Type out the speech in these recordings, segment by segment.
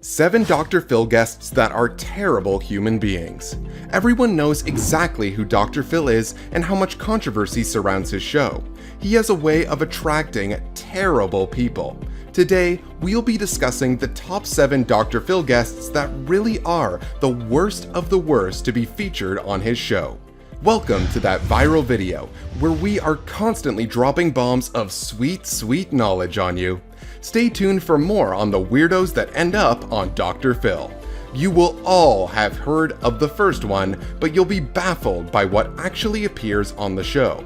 7 Dr. Phil guests that are terrible human beings. Everyone knows exactly who Dr. Phil is and how much controversy surrounds his show. He has a way of attracting terrible people. Today, we'll be discussing the top 7 Dr. Phil guests that really are the worst of the worst to be featured on his show. Welcome to that viral video, where we are constantly dropping bombs of sweet, sweet knowledge on you. Stay tuned for more on the weirdos that end up on Dr. Phil. You will all have heard of the first one, but you'll be baffled by what actually appears on the show.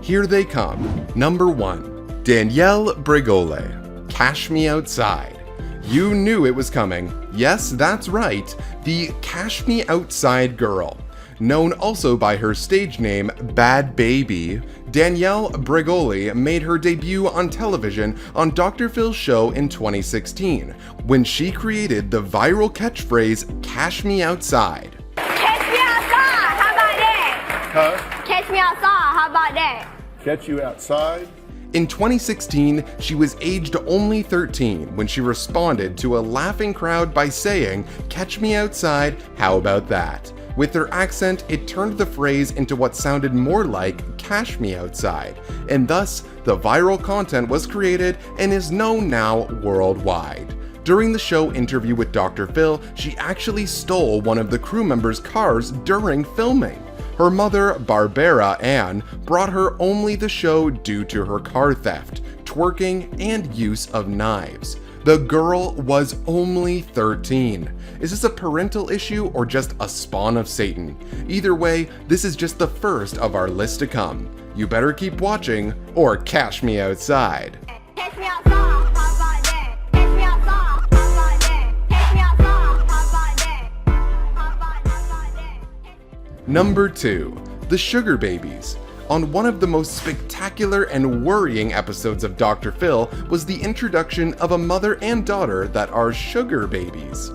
Here they come. Number 1. Danielle Bregoli, Cash Me Outside. You knew it was coming. Yes, that's right, the Cash Me Outside girl. Known also by her stage name Bad Baby, Danielle Bregoli made her debut on television on Dr. Phil's show in 2016, when she created the viral catchphrase, Cash Me Outside. Catch me outside, how about that? Huh? Catch me outside, how about that? Catch you outside? In 2016, she was aged only 13 when she responded to a laughing crowd by saying, "Catch me outside, how about that?" With her accent, it turned the phrase into what sounded more like "cash me outside," and thus, the viral content was created and is known now worldwide. During the show interview with Dr. Phil, she actually stole one of the crew members' cars during filming. Her mother, Barbara Ann, brought her only the show due to her car theft, twerking, and use of knives. The girl was only 13. Is this a parental issue or just a spawn of Satan? Either way, this is just the first of our list to come. You better keep watching or cash me outside. Catch me outside, how about that? Catch me outside, how about that? Catch me outside, how about that? How about that? Number 2. The Sugar Babies. On one of the most spectacular and worrying episodes of Dr. Phil was the introduction of a mother and daughter that are sugar babies.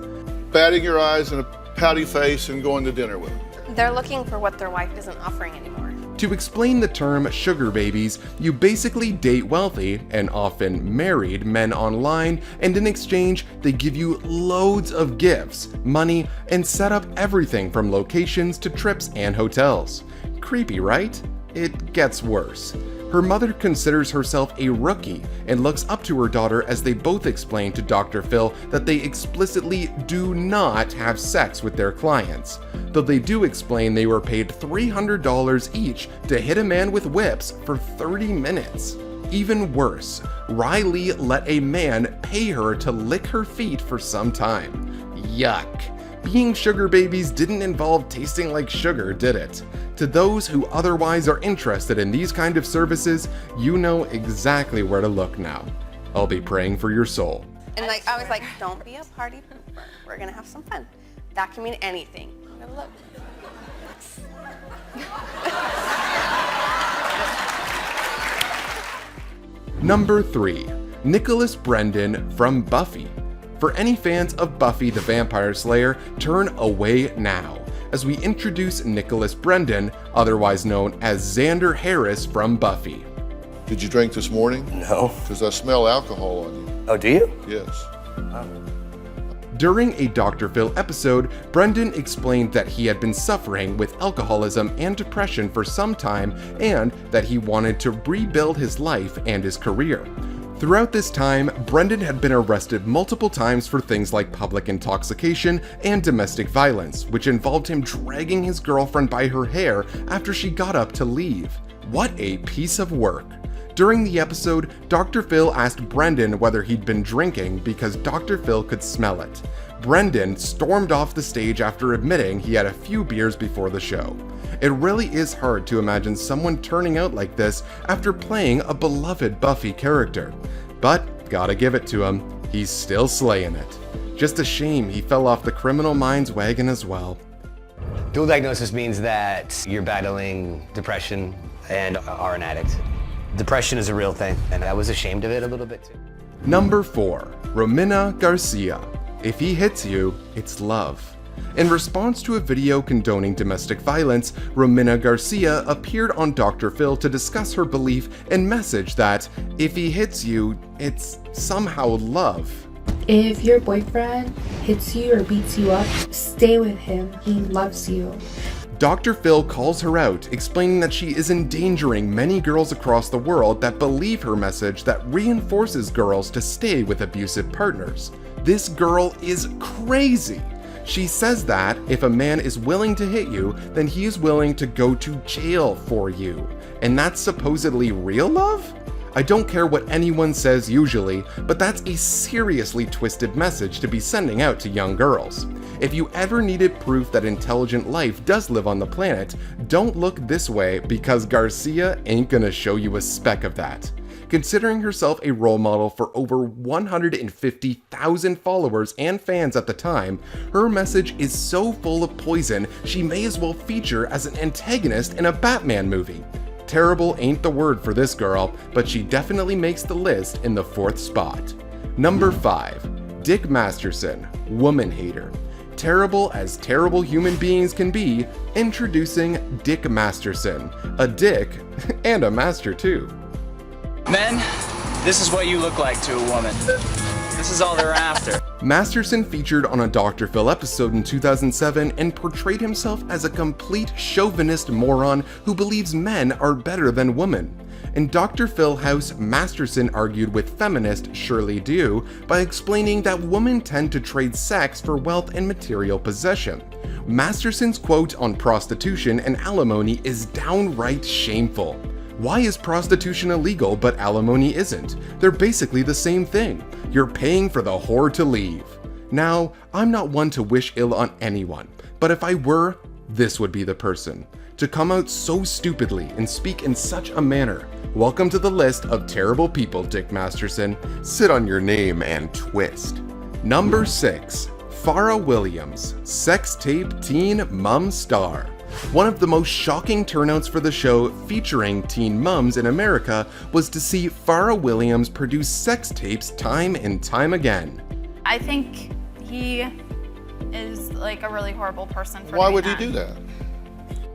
Batting your eyes and a pouty face and going to dinner with them. They're looking for what their wife isn't offering anymore. To explain the term sugar babies, you basically date wealthy and often married men online, and in exchange, they give you loads of gifts, money, and set up everything from locations to trips and hotels. Creepy, right? It gets worse. Her mother considers herself a rookie and looks up to her daughter as they both explain to Dr. Phil that they explicitly do not have sex with their clients, though they do explain they were paid $300 each to hit a man with whips for 30 minutes. Even worse, Riley let a man pay her to lick her feet for some time. Yuck. Being sugar babies didn't involve tasting like sugar, did it? To those who otherwise are interested in these kind of services, you know exactly where to look now. I'll be praying for your soul. And I was like, don't be a party pooper. We're gonna have some fun. That can mean anything. I'm gonna look. Number 3. Nicholas Brendon from Buffy. For any fans of Buffy the Vampire Slayer, turn away now, as we introduce Nicholas Brendon, otherwise known as Xander Harris from Buffy. Did you drink this morning? No. Because I smell alcohol on you. Oh, do you? Yes. During a Dr. Phil episode, Brendon explained that he had been suffering with alcoholism and depression for some time, and that he wanted to rebuild his life and his career. Throughout this time, Brendon had been arrested multiple times for things like public intoxication and domestic violence, which involved him dragging his girlfriend by her hair after she got up to leave. What a piece of work. During the episode, Dr. Phil asked Brendon whether he'd been drinking because Dr. Phil could smell it. Brendon stormed off the stage after admitting he had a few beers before the show. It really is hard to imagine someone turning out like this after playing a beloved Buffy character. But gotta give it to him, he's still slaying it. Just a shame he fell off the Criminal Minds wagon as well. Dual diagnosis means that you're battling depression and are an addict. Depression is a real thing, and I was ashamed of it a little bit too. Number 4. Romina Garcia. If he hits you, it's love. In response to a video condoning domestic violence, Romina Garcia appeared on Dr. Phil to discuss her belief and message that if he hits you, it's somehow love. If your boyfriend hits you or beats you up, stay with him. He loves you. Dr. Phil calls her out, explaining that she is endangering many girls across the world that believe her message that reinforces girls to stay with abusive partners. This girl is crazy. She says that if a man is willing to hit you, then he is willing to go to jail for you. And that's supposedly real love? I don't care what anyone says usually, but that's a seriously twisted message to be sending out to young girls. If you ever needed proof that intelligent life does live on the planet, don't look this way because Garcia ain't gonna show you a speck of that. Considering herself a role model for over 150,000 followers and fans at the time, her message is so full of poison she may as well feature as an antagonist in a Batman movie. Terrible ain't the word for this girl, but she definitely makes the list in the 4th spot. Number 5. Dick Masterson, woman hater. Terrible as terrible human beings can be, introducing Dick Masterson, a dick and a master too. Men, this is what you look like to a woman. This is all they're after. Masterson featured on a Dr. Phil episode in 2007 and portrayed himself as a complete chauvinist moron who believes men are better than women. In Dr. Phil House, Masterson argued with feminist Shirley Dew by explaining that women tend to trade sex for wealth and material possession. Masterson's quote on prostitution and alimony is downright shameful. Why is prostitution illegal but alimony isn't? They're basically the same thing. You're paying for the whore to leave. Now, I'm not one to wish ill on anyone, but if I were, this would be the person. To come out so stupidly and speak in such a manner. Welcome to the list of terrible people, Dick Masterson. Sit on your name and twist. Number 6. Farah Williams, sex tape teen mum star. One of the most shocking turnouts for the show featuring teen mums in America was to see Farah Williams produce sex tapes time and time again. I think he is like a really horrible person for Why doing would that. he do that?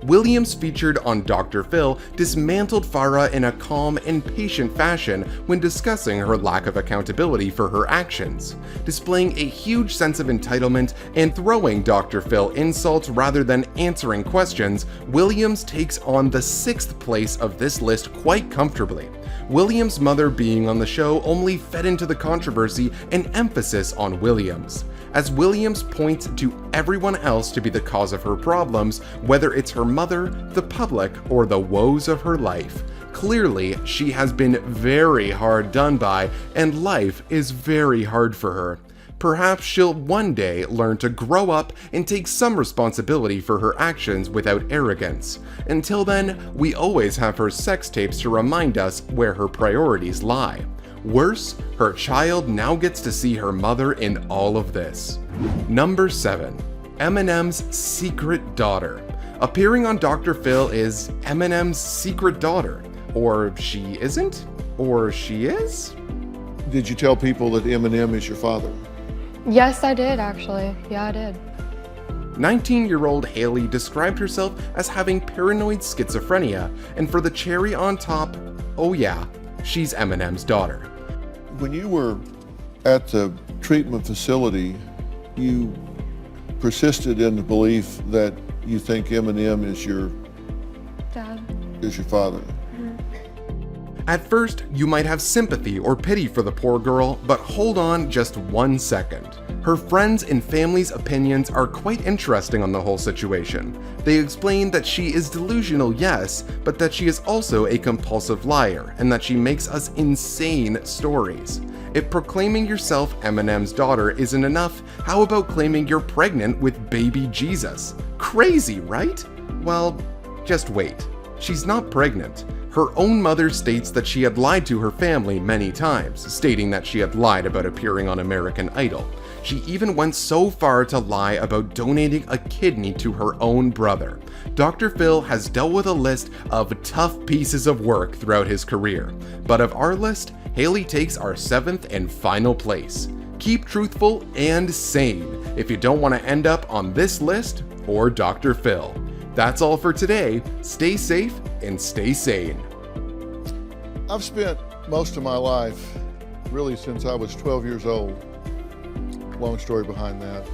Williams, featured on Dr. Phil, dismantled Farah in a calm and patient fashion when discussing her lack of accountability for her actions, displaying a huge sense of entitlement and throwing Dr. Phil insults rather than answering questions. Williams takes on the 6th place of this list quite comfortably. Williams' mother being on the show only fed into the controversy and emphasis on Williams, as Williams points to everyone else to be the cause of her problems, whether it's her mother, the public, or the woes of her life. Clearly, she has been very hard done by, and life is very hard for her. Perhaps she'll one day learn to grow up and take some responsibility for her actions without arrogance. Until then, we always have her sex tapes to remind us where her priorities lie. Worse, her child now gets to see her mother in all of this. Number 7. Eminem's secret daughter. Appearing on Dr. Phil is Eminem's secret daughter. Or she isn't? Or she is? Did you tell people that Eminem is your father? Yes, I did actually. Yeah, I did. 19-year-old Haley described herself as having paranoid schizophrenia, and for the cherry on top, oh yeah, she's Eminem's daughter. When you were at the treatment facility, you persisted in the belief that you think Eminem is your father. At first, you might have sympathy or pity for the poor girl, but hold on just 1 second. Her friends' and family's opinions are quite interesting on the whole situation. They explain that she is delusional, yes, but that she is also a compulsive liar, and that she makes us insane stories. If proclaiming yourself Eminem's daughter isn't enough, how about claiming you're pregnant with baby Jesus? Crazy, right? Well, just wait. She's not pregnant. Her own mother states that she had lied to her family many times, stating that she had lied about appearing on American Idol. She even went so far to lie about donating a kidney to her own brother. Dr. Phil has dealt with a list of tough pieces of work throughout his career, but of our list, Haley takes our 7th and final place. Keep truthful and sane if you don't want to end up on this list or Dr. Phil. That's all for today. Stay safe and stay sane. I've spent most of my life, really since I was 12 years old, long story behind that.